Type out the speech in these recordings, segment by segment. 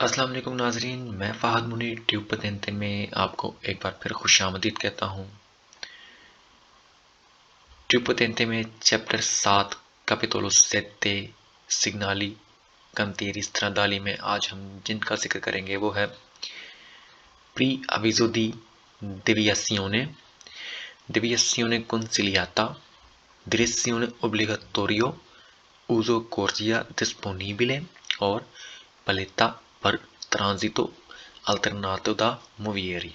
अस्सलाम वालेकुम नाजरीन, मैं फ़ाहद मुनी ट्यूब पतेंते में आपको एक बार फिर खुशामदीद कहता हूँ। ट्यूब पतेंते में चैप्टर 7 capítulo 7 सिग्नाली cantieri stradali में आज हम जिनका जिक्र करेंगे वो है pre aviso di deviazione consigliata, direzione obbligatorio, uso corsia disponibile और paletta per transito alternato da movieri।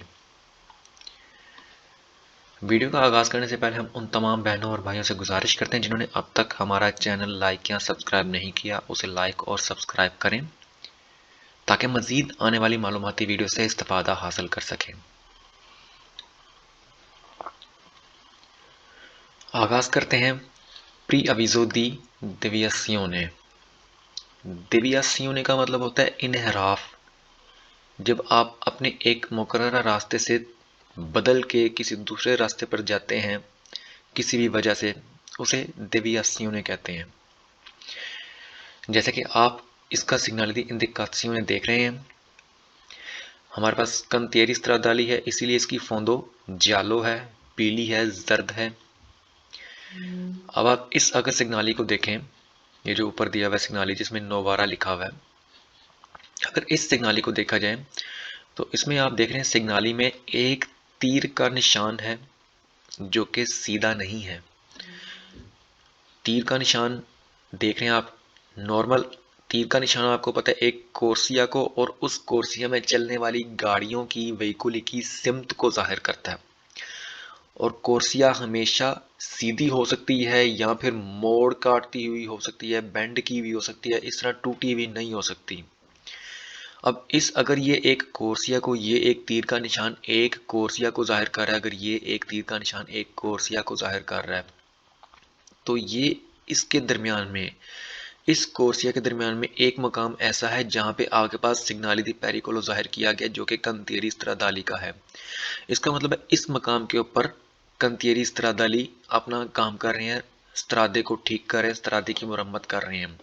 Video का आगाज़ करने से पहले हम उन तमाम बहनों और भाइयों से गुजारिश करते हैं जिन्होंने अब तक हमारा चैनल लाइक या सब्सक्राइब नहीं किया, उसे लाइक और सब्सक्राइब करें ताकि मज़ीद आने वाली मालूमाती वीडियो से इस्तिफ़ादा हासिल कर सकें। आगाज़ करते हैं प्री अविज़ो दी देवियासियोने। देवियासियोने का मतलब होता है इनहराफ। जब आप अपने एक मुकर्ररा रास्ते से बदल के किसी दूसरे रास्ते पर जाते हैं किसी भी वजह से, उसे देवियासियोने कहते हैं। जैसे कि आप इसका सिग्नालिटी इंडिकासियोने देख रहे हैं, हमारे पास कंतेरी स्त्रादाली है, इसीलिए इसकी फोंदो जालो है, पीली है, जर्द है। अब आप इस अगर सिग्नाली को देखें, ये जो ऊपर दिया हुआ सिग्नाली जिसमें नोवारा लिखा हुआ है, अगर इस सिग्नाली को देखा जाए तो इसमें आप देख रहे हैं सिग्नाली में एक तीर का निशान है जो कि सीधा नहीं है। तीर का निशान देख रहे हैं आप, नॉर्मल तीर का निशान आपको पता है एक कोर्सिया को और उस कोर्सिया में चलने वाली गाड़ियों की व्हीकुल की सिमत को जाहिर करता है। और कोर्सिया हमेशा सीधी हो सकती है या फिर मोड़ काटती हुई हो सकती है, बेंड की हुई हो सकती है, इस तरह टूटी हुई नहीं हो सकती। अब इस अगर ये एक कोर्सिया को, ये एक तीर का निशान एक कोर्सिया को जाहिर कर रहा है, अगर ये एक तीर का निशान एक कोर्सिया को जाहिर कर रहा है, तो ये इसके दरमियान में, इस कोर्सिया के दरमियान में एक मकाम ऐसा है जहाँ पे आपके पास सिग्नाली दी पेरिकोलो जाहिर किया गया जो कि कंतियरी स्त्रादाली का है। इसका मतलब है इस मकाम के ऊपर कंतियरी स्त्रादाली अपना काम कर रहे हैं, स्त्रादे को ठीक कर रहे हैं, स्त्रादे की मुरम्मत कर रहे हैं।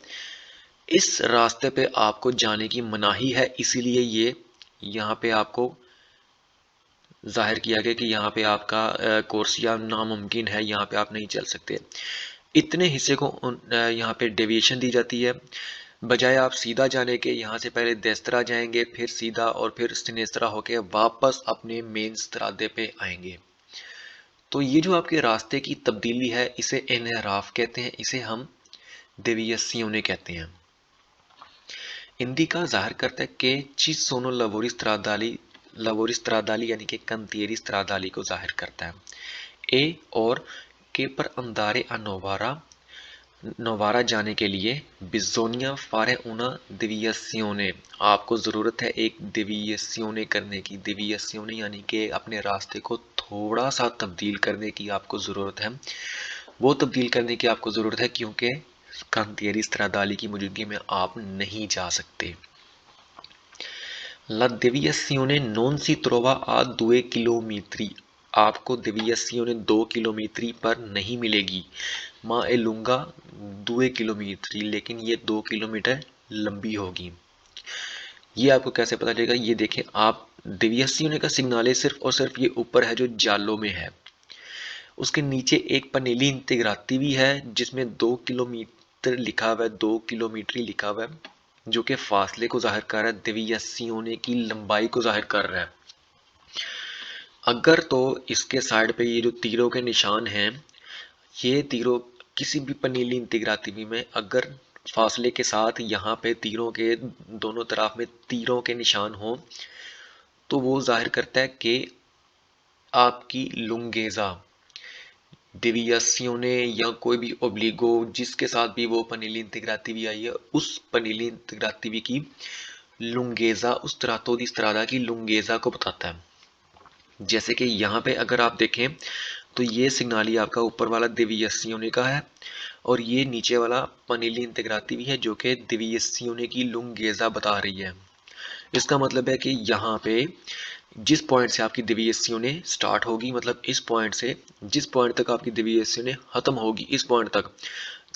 इस रास्ते पे आपको जाने की मनाही है, इसीलिए ये यहाँ पे आपको जाहिर किया गया कि यहाँ पे आपका कोर्सिया नामुमकिन है, यहाँ पे आप नहीं चल सकते। इतने हिस्से को यहाँ पे डेविएशन दी जाती है। बजाय आप सीधा जाने के यहाँ से पहले देस्तरा जाएंगे, फिर सीधा और फिर सिनेस्त्रा होके वापस अपने मेन स्त्रादे पे आएंगे। तो ये जो आपके रास्ते की तब्दीली है इसे इनहराफ कहते हैं, इसे हम देवियसियोने कहते हैं। हिंदी का जाहिर करता है कि ची सोनो लवोरी स्त्रादाली यानी कि कंतियरी स्त्रादाली को जाहिर करता है। ए और के पर अंदारे अनोवारा, नोवारा जाने के लिए बिजोनिया फारे उना दिवियसियोने, आपको ज़रूरत है एक दिवियसियोने करने की। दिवियसियोने यानी कि अपने रास्ते को थोड़ा सा तब्दील करने की आपको ज़रूरत है। वो तब्दील करने की आपको ज़रूरत है क्योंकि कांतियरी स्त्रादाली की मौजूदगी में आप नहीं जा सकते। La deviazione non si trova a 2 किलोमीटरी, आपको deviazione 2 किलोमीटरी पर नहीं मिलेगी। माँ ए लूंगा 2 किलोमीटरी, लेकिन ये 2 किलोमीटर लंबी होगी। ये आपको कैसे पता चलेगा, ये देखें आप, deviazione का सिग्नाले सिर्फ और सिर्फ ये ऊपर है जो जालो में है, उसके नीचे एक पनेली इंटीग्राती भी है जिसमें 2 किलोमीटर लिखा हुआ है, 2 किलोमीटरी लिखा हुआ है, जो कि फासले को जाहिर कर रहा है, देवियासियोने की लंबाई को जाहिर कर रहा है। अगर तो इसके साइड पे ये जो तीरों के निशान हैं, ये तीरों किसी भी पनीली इंटीग्रातिवी में अगर फासले के साथ यहाँ पे तीरों के दोनों तरफ में तीरों के निशान हो तो वो जाहिर करता है कि आपकी लुंगेजा देवियासियोने या कोई भी ओब्लिगो जिसके साथ भी वो पनीली इंटीग्रातिवी आई है, उस पनीली इंटीग्रातिवी की लुंगेजा, उस त्रातो दी स्त्रादा की लुंगेजा को बताता है। जैसे कि यहाँ पे अगर आप देखें तो ये सिग्नाली आपका ऊपर वाला देवियसियोने का है और ये नीचे वाला पनीली इंटीग्रातिवी है जो कि देवियसियोने की लुंगेजा बता रही है। इसका मतलब है कि यहाँ पे जिस पॉइंट से आपकी देवियसियोने स्टार्ट होगी, मतलब इस पॉइंट से जिस पॉइंट तक आपकी देवियसियोने खत्म होगी, इस पॉइंट तक,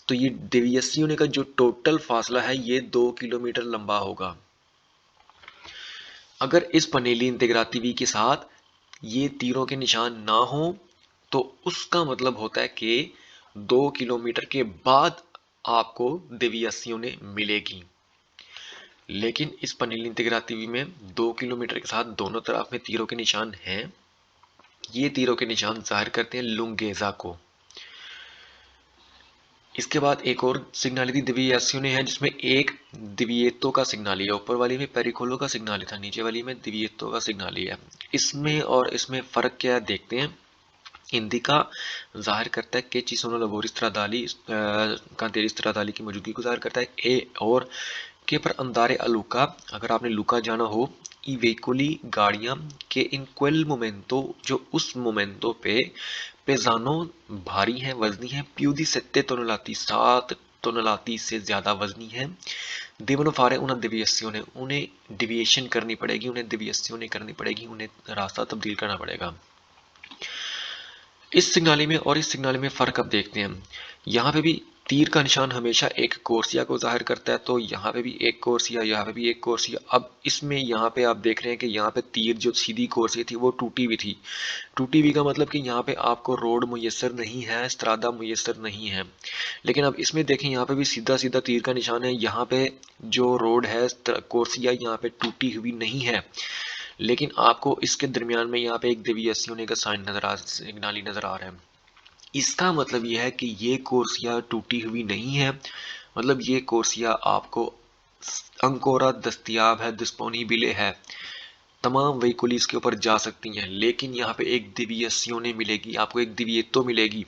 तो ये देवियसियोने का जो टोटल फासला है ये 2 किलोमीटर लंबा होगा। अगर इस पनेली इंटेग्रातिवी के साथ ये तीरों के निशान ना हो तो उसका मतलब होता है कि 2 किलोमीटर के बाद आपको देवियासियों ने मिलेगी। लेकिन इस पनेली इंटेग्रातिवी में 2 किलोमीटर के साथ दोनों तरफ में तीरों के निशान हैं। ये तीरों के निशान जाहिर करते हैं लुंगेजा को। इसके बाद एक और सिग्नाली दिव्येसियों है जिसमें एक दिव्येतो का सिग्नाली है। ऊपर वाली में पेरिकोलो का सिग्नाली था, नीचे वाली में दिव्येतो का सिग्नाली है। इसमें और इसमें फर्क क्या है देखते हैं। इंडिका जाहिर करता है कि चिसोनो लबोरी स्ट्रादाली कांतेरी स्ट्रादाली की मौजूदगी को जाहिर करता है। ए और के पर अंदारे अलुका, अगर आपने लुका जाना हो, ई वेहिकुली गाड़ियां के इन क्वेल मोमेंटो, जो उस मोमेंटो पे पेजानो भारी हैं, वजनी हैं, प्यूदी सत्ते तोनलाती 7 टोनलाती से ज्यादा वजनी है। देवनो फारे उन दिव्यस्यों ने उन्हें डिविएशन करनी पड़ेगी, उन्हें दिव्यस्यों ने करनी पड़ेगी, उन्हें रास्ता तब्दील करना पड़ेगा। इस सिग्नाली में और इस सिग्नाली में फर्क अब देखते हैं। यहाँ पे भी तीर का निशान हमेशा एक कोर्सिया को जाहिर करता है, तो यहाँ पे भी एक कोर्सिया, यहाँ पे भी एक कोर्सिया। अब इसमें यहाँ पे आप देख रहे हैं कि यहाँ पे तीर जो सीधी कोर्सिया थी वो टूटी हुई थी। टूटी हुई का मतलब कि यहाँ पे आपको रोड मुयस्सर नहीं है, स्त्रादा मुयस्सर नहीं है। लेकिन अब इसमें देखें, यहाँ पे भी सीधा सीधा तीर का निशान है। यहाँ पे जो रोड है कोर्सिया, यहाँ पे टूटी हुई नहीं है। लेकिन आपको इसके दरमियान में यहाँ पे एक देवियासियों का साइन सिग्नाली नजर आ रहा है। इसका मतलब यह है कि ये कोर्सिया टूटी हुई नहीं है, मतलब ये कोर्सिया आपको अंकोरा दस्तियाब है, डिस्पोनिबिले है, तमाम व्हीकल इसके ऊपर जा सकती हैं। लेकिन यहाँ पे एक दिव्यसियों ने मिलेगी, आपको एक दिव्येतो मिलेगी।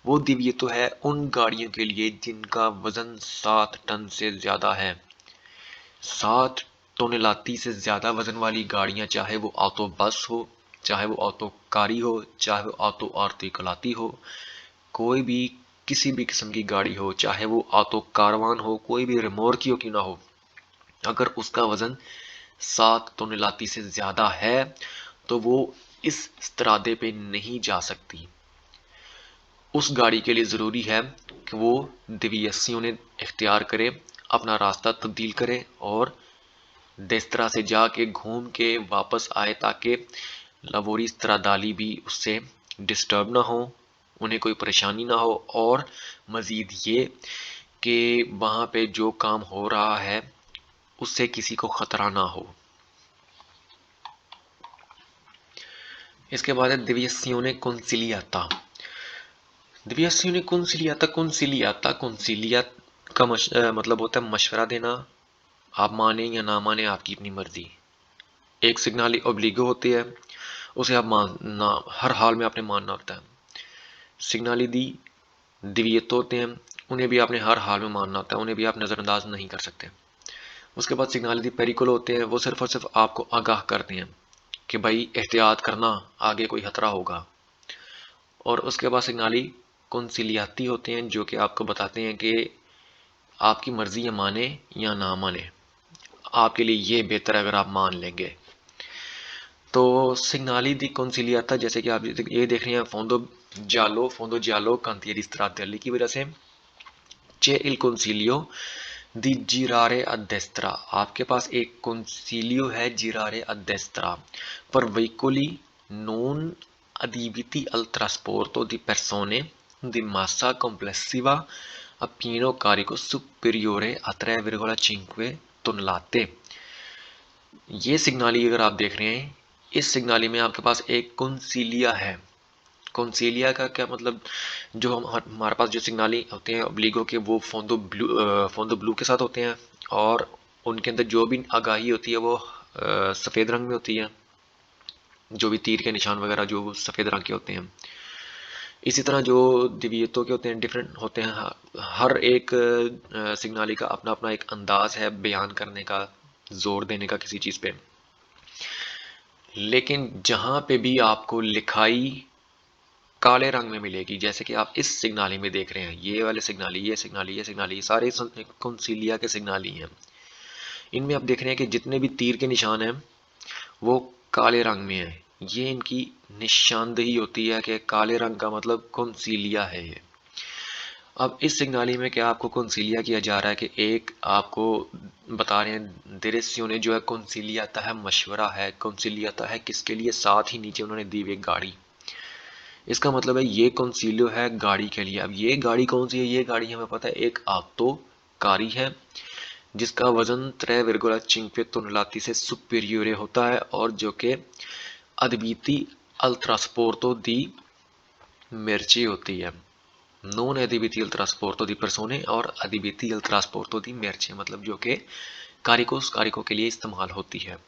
वो दिव्येतो है उन गाड़ियों के लिए जिनका वजन 7 टन से ज्यादा है। 7 टोनेलाती से ज्यादा वजन वाली गाड़ियां, चाहे वो ऑटो बस हो, चाहे वो ऑटो कारी हो, चाहे वो ऑटो आर्टिकुलाती हो, कोई भी किसी भी किस्म की गाड़ी हो, चाहे वो ऑटो कारवान हो, कोई भी रिमोर्कियो की ना हो, अगर उसका वजन 7 टोनेलाती से ज्यादा है तो वो इस स्त्रादे पे नहीं जा सकती। उस गाड़ी के लिए जरूरी है कि वो दिव्यसियों ने इख्तियार करे, अपना रास्ता तब्दील करे और देस्त्रा से जाके घूम के वापस आए, ताकि लवोरी स्त्रादाली भी उससे डिस्टर्ब ना हो, उन्हें कोई परेशानी ना हो। और मजीद ये कि वहाँ पे जो काम हो रहा है उससे किसी को खतरा ना हो। इसके बाद है दिव्यसियोने कॉन्सिलियाता। दिव्यसियोने कॉन्सिलियाता, कॉन्सिलिया का मतलब होता है मशवरा देना। आप माने या ना माने आपकी अपनी मर्जी। एक सिग्नाली ओब्लिगो होती है, उसे आप मानना, हर हाल में आपने मानना होता है। सिग्नाली दी दिव्यतो होते हैं, उन्हें भी आपने हर हाल में मानना होता है, उन्हें भी आप नज़रअंदाज नहीं कर सकते। उसके बाद सिग्नाली दी पेरिकुल होते हैं, वो सिर्फ और सिर्फ आपको आगाह करते हैं कि भाई एहतियात करना, आगे कोई खतरा होगा। और उसके बाद सिग्नाली कॉन्सिलियाती होते हैं, जो कि आपको बताते हैं कि आपकी मर्जी है माने या ना माने, आपके लिए ये बेहतर है अगर आप मान लेंगे। तो सिग्नाली दी कॉन्सिलियाता, जैसे कि आप ये देख रहे हैं, फोंदो जालो कांतियरी स्त्रादियाली की वजह से चे इल कॉन्सिलियो दी जिरारे अडेस्त्रा, आपके पास एक कॉन्सिलियो है जिरारे अडेस्त्रा पर वेहिकोली non adibiti al trasporto di persone di massa complessiva a pieno carico superiore a 3,5 ton. ये सिग्नाली अगर आप देख रहे हैं, इस सिग्नाली में आपके पास एक कॉन्सिलिया है। कॉन्सिलिया का क्या मतलब, जो हमारे पास जो सिग्नाली होते हैं ओब्लिगो के, वो फोंदो ब्लू के साथ होते हैं और उनके अंदर जो भी आगाही होती है वो सफ़ेद रंग में होती है। जो भी तीर के निशान वगैरह जो सफ़ेद रंग के होते हैं। इसी तरह जो दिव्यतों के होते हैं डिफरेंट होते हैं, हर एक सिग्नाली का अपना अपना एक अंदाज है बयान करने का, जोर देने का किसी चीज़ पे। लेकिन जहाँ पे भी आपको लिखाई काले रंग में मिलेगी, जैसे कि आप इस सिग्नाली में देख रहे हैं, ये वाले सिग्नाली, ये सिग्नाली, ये सिग्नाली, सारे कॉन्सिलिया के सिग्नाली हैं। इनमें आप देख रहे हैं कि जितने भी तीर के निशान हैं वो काले रंग में है। ये इनकी निशानदेही होती है कि काले रंग का मतलब कॉन्सिलिया है ये। अब इस सिग्नाली में क्या आपको कौनसिलिया किया जा रहा है कि एक आपको बता रहे हैं दिरेसियोने जो है कौनसिलियाता है, मशवरा है, कौनसिलियाता है किसके लिए, साथ ही नीचे उन्होंने दी हुई एक गाड़ी। इसका मतलब है ये कौनसिलियो है गाड़ी के लिए। अब ये गाड़ी कौन सी है? ये गाड़ी हमें पता है एक आतो कारी है जिसका वजन 3,5 टन से सुपेरियोरे होता है और जो कि अद्विती अल ट्रांसपोर्टो दी मेर्ची होती है। नॉन एडिबिटियल ट्रांसपोर्टो दी परसोने और एडिबिटियल ट्रांसपोर्टो दी मेर्चे, मतलब जो कि कारिको के लिए इस्तेमाल होती है।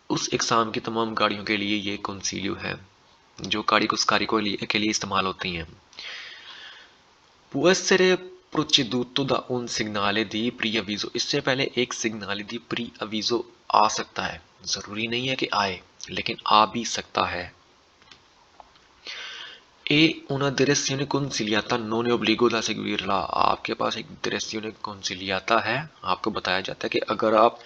उस इकसाम की तमाम गाड़ियों के लिए ये कंसीलियो है जो कारिको के लिए इस्तेमाल होती हैं। Può essere proceduto da un segnale di preavviso, इससे पहले एक सिग्नाल दी प्री अवीजो आ सकता है। जरूरी नहीं है कि आए, लेकिन आ भी सकता है। E una direzione consigliata non è obbligo da seguirla, आपके पास एक direzione consigliata है। आपको बताया जाता है कि अगर आप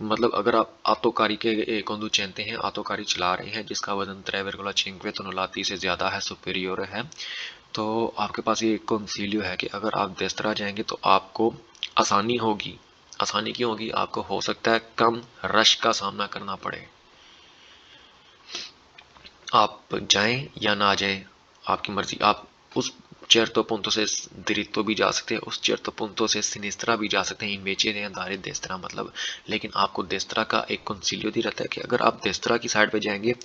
मतलब अगर आप आतोकारी के conducente हैं, आतोकारी चला रहे हैं जिसका वजन 3,5 टन से ज़्यादा है, सुपेरियर है, तो आपके पास ये कंसीलियो है कि अगर आप देस्त्रा जाएंगे तो आपको आसानी होगी। आसानी क्यों होगी? आपको हो सकता है कम रश का सामना करना पड़े। आप जाएं या ना जाएं आपकी मर्जी। आप उस certo punto से दृतो भी जा सकते हैं, उस certo punto से सिनिस्त्रा भी जा सकते हैं, इन्वेचे ने अंधारे देस्त्रा मतलब। लेकिन आपको देस्त्रा का एक कंसीलियो दी रहता है कि अगर आप देस्त्रा की साइड पे जाएंगे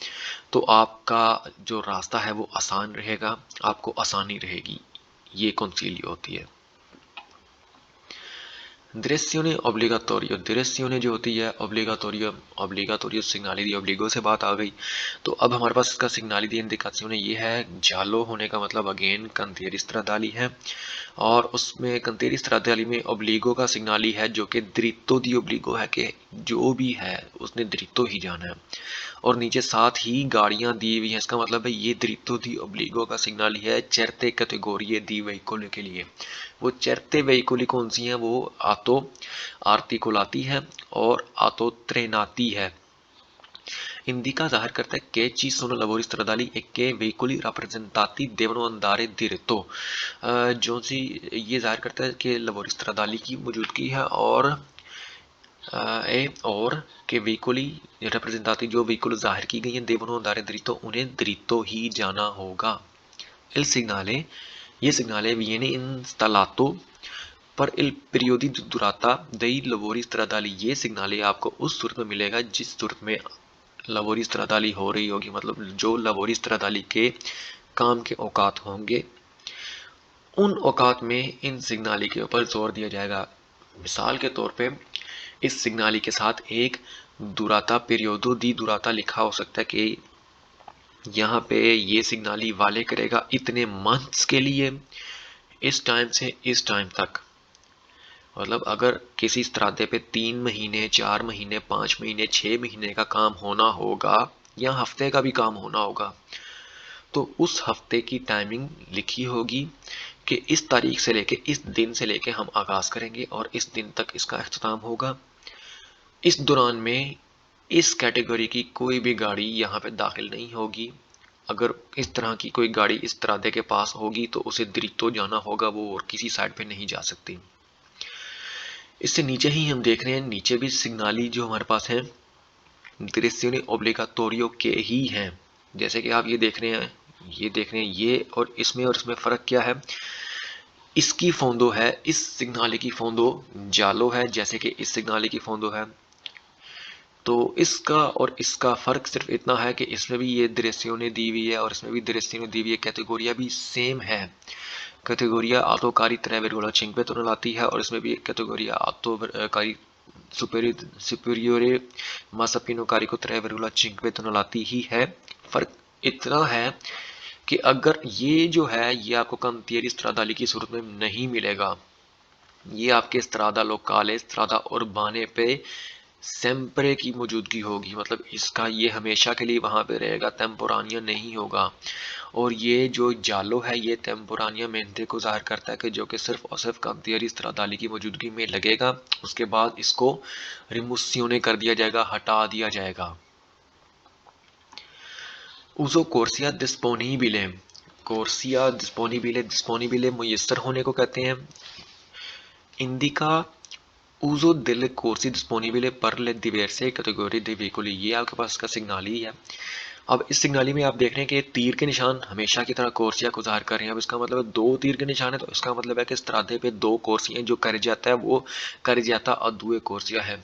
तो आपका जो रास्ता है वो आसान रहेगा, आपको आसानी रहेगी। ये कंसीलियो होती है। Direzione obbligatorio, direzione जो होती है obligatorio सिग्नाली दी, obligo से बात आ गई तो अब हमारे पास इसका सिग्नाली दी इंडिकाzione ये है। जालो होने का मतलब अगेन cantieri stradali है और उसमें cantieri stradali में obligo का सिग्नाली है जो कि dritto di obbligo है कि जो भी है उसने dritto ही जाना है। और नीचे साथ ही गाड़ियां दी हुई हैं, इसका मतलब है ये dritto di obbligo का सिग्नाली है certe categorie di veicoli के लिए। वो चरते वेहिकुली कौन सी हैं? वो आतो आर्टिकुलाती है और आतो ट्रेनाती है। Indica ज़ाहिर करता है che ci sono lavori stradali e che veicoli rappresentati devono andare diretto। जो सी ये ज़ाहिर करता है कि लवोरी स्ट्रादाली की मौजूदगी है और के वेहिकुली रिप्रेजेंटाती जो व्हीकुल जाहिर की गई हैं देवनो अंदारे दरितो उन्हें दरितो ही जाना होगा। Il segnale ये सिग्नाले viene installato पर il periodo di durata dei lavori stradali। ये सिग्नाले आपको उस सूरत में मिलेगा जिस सूरत में लवोरी स्ट्रादाली हो रही होगी, मतलब जो लवोरी स्ट्रादाली के काम के औकात होंगे उन औकात में इन सिग्नाली के ऊपर जोर दिया जाएगा। मिसाल के तौर पे इस सिग्नाली के साथ एक दुराता पीरियोडो दी दुराता लिखा हो सकता है कि यहाँ पे ये सिग्नाली वाले करेगा इतने मंथ्स के लिए, इस टाइम से इस टाइम तक। मतलब अगर किसी स्त्रादे पे 3 महीने 4 महीने 5 महीने 6 महीने का काम होना होगा या हफ्ते का भी काम होना होगा तो उस हफ्ते की टाइमिंग लिखी होगी कि इस तारीख से लेके इस दिन से लेके हम आगाज करेंगे और इस दिन तक इसका अख्ताम होगा। इस दौरान में इस कैटेगरी की कोई भी गाड़ी यहाँ पे दाखिल नहीं होगी। अगर इस तरह की कोई गाड़ी इस त्रादे के पास होगी तो उसे दरितो जाना होगा, वो और किसी साइड पे नहीं जा सकती। इससे नीचे ही हम देख रहे हैं, नीचे भी सिग्नाली जो हमारे पास है दिरेसियोने ओब्लिगाटोरियो के ही हैं। जैसे कि आप ये देख रहे हैं ये और इसमें फ़र्क क्या है? इसकी फोंदो है, इस सिग्नाले की फोंदो जालो है जैसे कि इस सिग्नाले की फोंदो है। तो इसका और इसका फ़र्क सिर्फ इतना है कि इसमें भी ये दिरेसियोने दी हुई है और इसमें भी दिरेसियोने दी हुई है, कैटेगोरिया भी सेम है। कैटेगोरिया आतोकारी 3,5 टन है और इसमें भी एक कैटेगोरिया आतोकारी सुपेरियोरे मासापिनो कारी को 3,5 टन ही है। फ़र्क इतना है कि अगर ये जो है ये आपको cantieri stradali की सूरत में नहीं मिलेगा, ये आपके स्त्रादा लोकाले स्त्रादा उर्बाने पे सेम्परे की मौजूदगी होगी। मतलब इसका ये हमेशा के लिए वहाँ पे रहेगा, टेम्पोरानिया नहीं होगा। और ये जो जालो है ये टेम्पोरानिया मेंटे को ज़ाहिर करता है कि जो कि सिर्फ और सिर्फ cantieri stradali की मौजूदगी में लगेगा, उसके बाद इसको रिमूसियोने कर दिया जाएगा, हटा दिया जाएगा। Uso corsia disponibile कोर्सिया डिस्पोनिबिले, डिस्पोनिबिले मुयस्सर होने को कहते हैं। इंडिका उजो दिल कोर्सी डिस्पोनिबिले पर ले diverse कैटेगरी दे वेहिकुली, ये आपके पास इसका सिग्नाली है। अब इस सिग्नाली में आप देख रहे हैं कि तीर के निशान हमेशा की तरह कोर्सिया को ज़ाहिर कर रहे हैं। अब इसका मतलब है दो तीर के निशान है, तो इसका मतलब है कि इस तरादे पे दो कोर्सियाँ, जो करिजियाता है वो करिजियाता अदुए कोर्सिया है।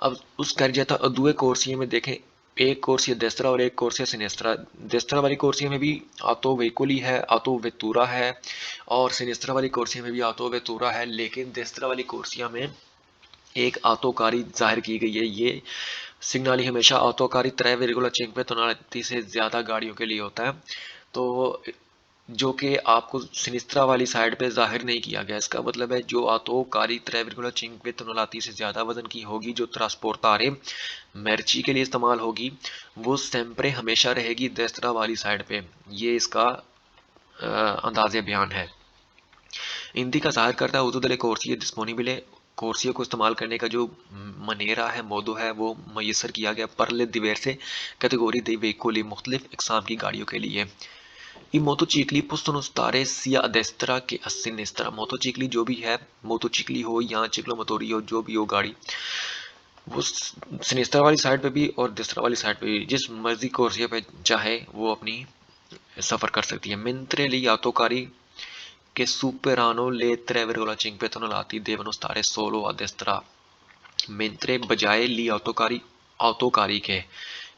अब उस करिजियाता अदुए कोर्सिया में देखें, एक कोर्सिया डेस्त्रा और एक कोर्सिया सिनेस्त्रा। डेस्त्रा वाली कोर्सिया में भी आतो वेकुली है, आतो वेतुरा है, और सिनेस्त्रा वाली कोर्सिया में भी आतो वेतुरा है, लेकिन डेस्त्रा वाली कोर्सिया में एक आतोकारी जाहिर की गई है। ये सिग्नाली हमेशा आतोकारी 3,5 टोनालिटी से ज़्यादा गाड़ियों के लिए होता है, तो जो कि आपको सिनिस्त्रा वाली साइड पे जाहिर नहीं किया गया। इसका मतलब है जो आतोकारी 3,5 टोनालिटी से ज़्यादा वजन की होगी, जो ट्रांसपोर्टारे मेर्ची के लिए इस्तेमाल होगी, वो सेम्प्रे हमेशा रहेगी डेस्त्रा वाली साइड पे। ये इसका अंदाज़े बयान है। हिंदी का ज़ाहिर करता है उर्दू कोर्सिया डिस्पोनिबिले, कोर्सिया को इस्तेमाल करने का जो मनेरा है, मोदो है, वो मैसर किया गया परले diverse कैटेगरी दे veicoli, मुख्तलिफ इकसाम की गाड़ियों के लिए। ये मोटोचिकली possono stare sia a destra che a sinistra। मोटोचिकली जो भी है, मोटोचिकली हो या चिकलो मोटोरी हो, जो भी हो गाड़ी, वो सिनिस्tra वाली साइड पे भी और डिस्त्रा वाली साइड पे भी जिस मर्जी कोर्सिया पे चाहे वो अपनी सफ़र कर सकती है। Mentre gli autocarri che superano le 3,5 tonnellate devono stare solo a destra, mentre बजाय ली autocarri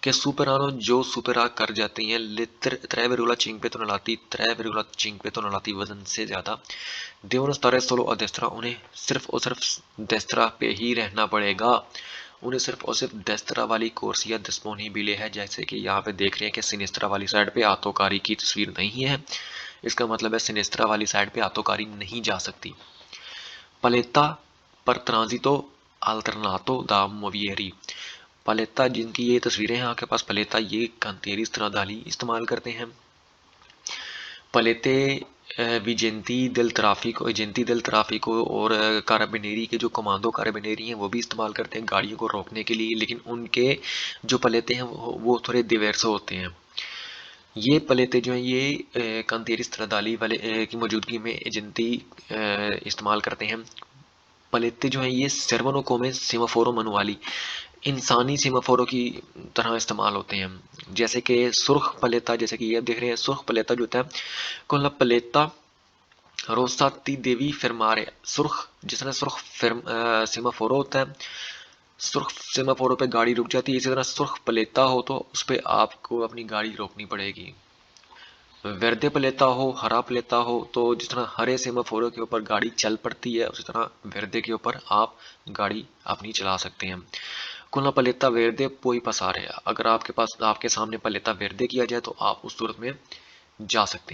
के सुपरानो जो सुपरा कर जाती हैं ले 3,5 टोनालिटी, 3,5 टोनालिटी वजन से ज़्यादा, devono stare solo a destra, उन्हें सिर्फ और सिर्फ डेस्त्रा पे ही रहना पड़ेगा। उन्हें सिर्फ और सिर्फ डेस्त्रा वाली कोर्सिया डिस्पोनिबिले है। जैसे कि यहाँ पे देख रहे हैं कि सिनिस्त्रा वाली साइड पे आतोकारी की तस्वीर नहीं है, इसका मतलब है सिनिस्त्रा वाली साइड पे आतोकारी नहीं जा सकती। पलेता पर ट्रांजितो अल्टरनातो दा मोविएरी, पलेता जिनकी ये तस्वीरें हैं आपके पास, पलेता ये कांतेरी स्ट्रादाली इस्तेमाल करते हैं। पलेते विजेंती दिल ट्राफिको, एजेंटी दिल ट्राफिको और काराबिनेरी के जो कमांडो काराबिनेरी हैं वो भी इस्तेमाल करते हैं गाड़ियों को रोकने के लिए, लेकिन उनके जो पलेते हैं वो थोड़े दिवर्सो होते हैं। ये पलेते जो हैं ये कांतेरी स्ट्रादाली वाले की मौजूदगी में एजेंटी इस्तेमाल करते हैं। पलेते जो हैं ये सर्वनो कोमे सेमाफोरो मनवाली, इंसानी सेमाफोरों की तरह इस्तेमाल होते हैं। जैसे कि सुर्ख पलेता, जैसे कि ये आप देख रहे हैं, सुर्ख पलेता जो होता है, con la paletta रोसाती देवी फिरमारे, सुर्ख जिस तरह सुर्ख सेमाफोरो होता है, सुर्ख सेमाफोरो पे गाड़ी रुक जाती है, इसी तरह सुर्ख पलेता हो तो उस पर आपको अपनी गाड़ी रोकनी पड़ेगी। वर्दे प्लेता हो, हरा प्लेता हो, तो जिस तरह हरे सेमाफोरों के ऊपर गाड़ी चल पड़ती है, उसी तरह वर्दे के ऊपर आप गाड़ी अपनी चला सकते हैं। कुलना पलेता वर्दे पोई पसार है, अगर आपके पास आपके सामने पलेता वर्दे किया जाए तो आप उस सूरत में जा सकते हैं।